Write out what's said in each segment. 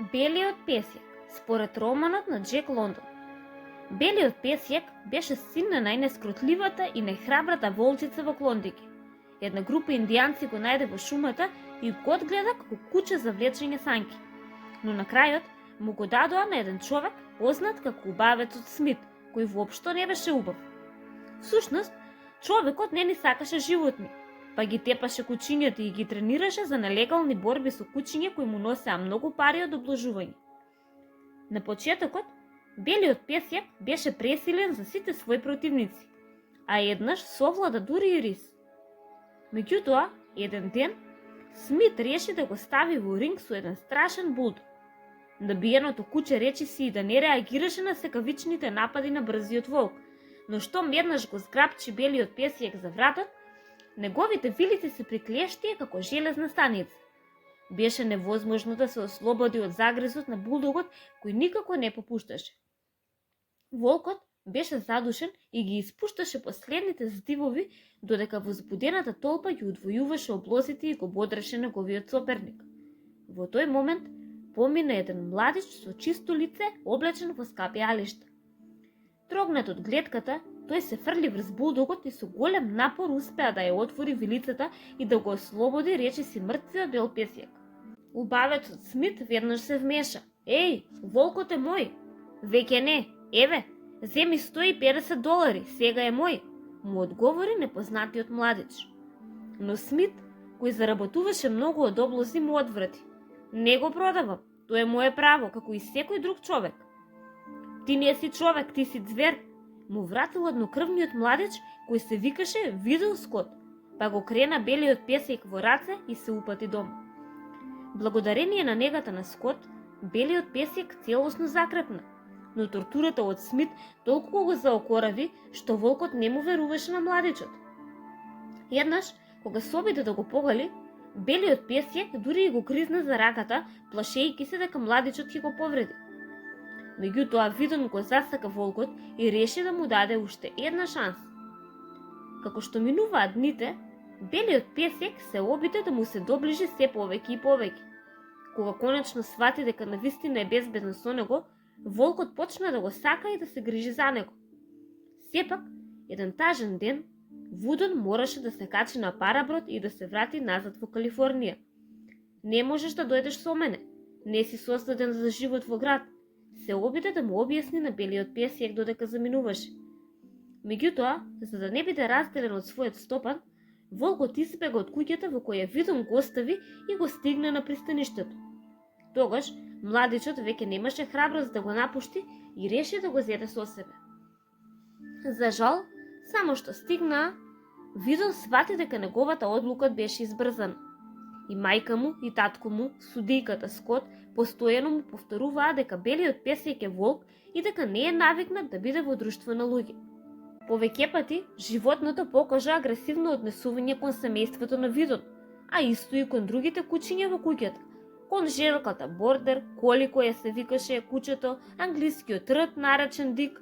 Белиот песјак, според романот на Џек Лондон. Белиот песјак беше син на најнескрутливата и најхрабрата волчица во Клондике. Една група индијанци го најде во шумата и го одгледа како куче за влечење санки. Но на крајот му го дадоа на еден човек познат како убавецот Смит, кој воопшто не беше убав. Всушност, човекот не ни сакаше животни, па ги тепаше кучињата и ги тренираше за нелегални борби со кучиња кои му носеа многу пари од облажување. На почетокот, Белиот песјак беше пресилен за сите своји противници, а еднаш совлада дури и рис. Меѓутоа, еден ден, Смит реши да го стави во ринг со еден страшен булдог. Набиеното куче речиси и да не реагираше на секавичните напади на брзиот волк, но штом еднаш го зграпчи Белиот песјак за вратот, неговите вилици се приклештија како железна станица. Беше невозможно да се ослободи од загризот на булдогот, кој никако не попушташе. Волкот беше задушен и ги испушташе последните здивови, додека возбудената толпа ги удвојуваше облозите и го бодреше неговиот соперник. Во тој момент помина еден младич со чисто лице, облечен во скапи алишта. Трогнат од глетката, тој се фрли врз булдогот и со голем напор успеа да ја отвори вилицата и да го ослободи речиси мртвиот бел песјак. Убавецот Смит веднаш се вмеша. Еј, волкот е мој. Веќе не, еве, земи $150, сега е мој, му одговори непознатиот младич. Но Смит, кој заработуваше многу од облози, му одврати. Не го продавам, тоа е мое право, како и секој друг човек. Ти не си човек, ти си звер, му вратил еднокрвниот младич кој се викаше Видел Скот, па го крена Белиот песјак во раце и се упати дома. Благодарение на негата на Скот, Белиот песјак целосно закрепна, но тортурата од Смит толку го заокорави, што волкот не му веруваше на младичот. Еднаш, кога се обиде да го погали, Белиот песјак дури и го гризна за раката, плашејќи се дека младичот ќе го повреди. Меѓутоа Видон го засака волкот и реши да му даде уште една шанса. Како што минуваат дните, Белиот песјак се обиде да му се доближи се повеќе и повеќе. Кога конечно свати дека навистина е безбедно со него, волкот почна да го сака и да се грижи за него. Сепак, еден тажен ден, Вудон мораше да се качи на параброд и да се врати назад во Калифорнија. Не можеш да дојдеш со мене, не си создаден за живот во град, се обиде да му објасни на Белиот песјак додека заминуваше. Меѓутоа, за да не биде разделен од својот стопан, волкот избега од куќата во која Видон го остави и го стигна на пристаништето. Тогаш, младичот веќе немаше храброст да го напушти и реши да го зеде со себе. За жал, само што стигнаа, Видон свати дека неговата одлука беше избрзана. И мајка му и татко му, судијката Скот, постојано му повторуваа дека Белиот песјак е волк и дека не е навикнат да биде во друштво на луѓе. Повеќе пати, животното покажа агресивно однесување кон семејството на Видон, а исто и кон другите кучиња во куќата, кон желката Бордер, Коли која се викаше кучето, англискиот рт наречен Дик.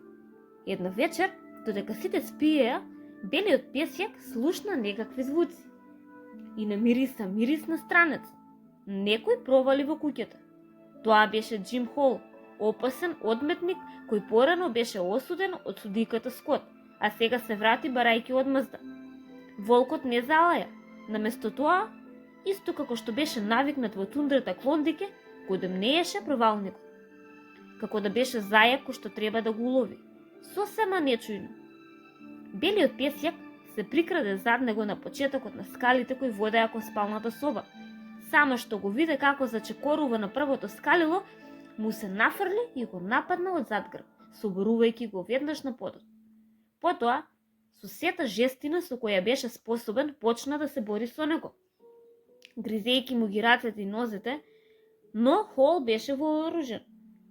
Една вечер, додека сите спиеа, Белиот песјак слушна некакви звуци и намириса мирис на странец. Некој провали во куќата. Тоа беше Џим Хол, опасен одметник кој порано беше осуден од судијката Скот, а сега се врати барајќи одмазда. Волкот не залаја, наместо тоа, исто како што беше навикнат во тундрата Клондике, го демнееше провалникот. Како да беше зајак кој што треба да го улови. Сосема нечујно. Белиот песјак се прикраде зад него на почетокот на скалите кои водеа кон спалната соба. Само што го виде како зачекорува на првото скалило, му се нафрли и го нападна од задгрб, соборувајќи го веднаш на подот. Потоа, со сета жестина со која беше способен, почна да се бори со него, гризејќи му ги рацете и нозете, но Хол беше вооружен,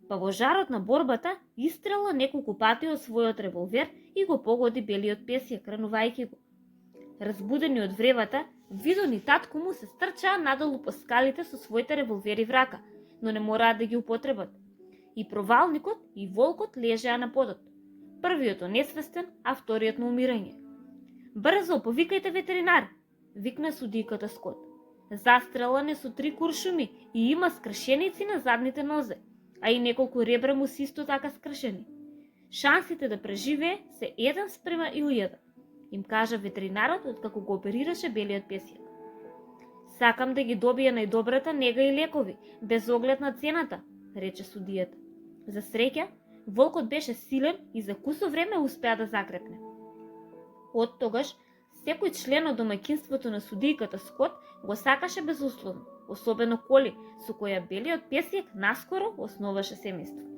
па во жарот на борбата истрела неколку пати од својот револвер и го погоди Белиот песјак, ранувајќи го. Разбудени од вревата, Видон и татко му се стрчаа надолу по скалите со своите револвери в рака, но не мораа да ги употребат. И провалникот и волкот лежеа на подот. Првиот несвестен, а вториот на умирање. Брзо, повикајте ветеринар, викна судијката Скот. Застрелан е со 3 куршуми и има скршеници на задните нозе, а и неколку ребра му се исто така скршени. Шансите да преживее се 1:1000, им кажа ветеринарот откако го оперираше белиот песјак. Сакам да ги добија најдобрата нега и лекови, без оглед на цената, рече судијата. За среќа, волкот беше силен и за кусо време успеа да закрепне. Од тогаш, секој член од домаќинството на судијката Скот го сакаше безусловно, особено Коли, со која белиот песјак наскоро основаше семејство.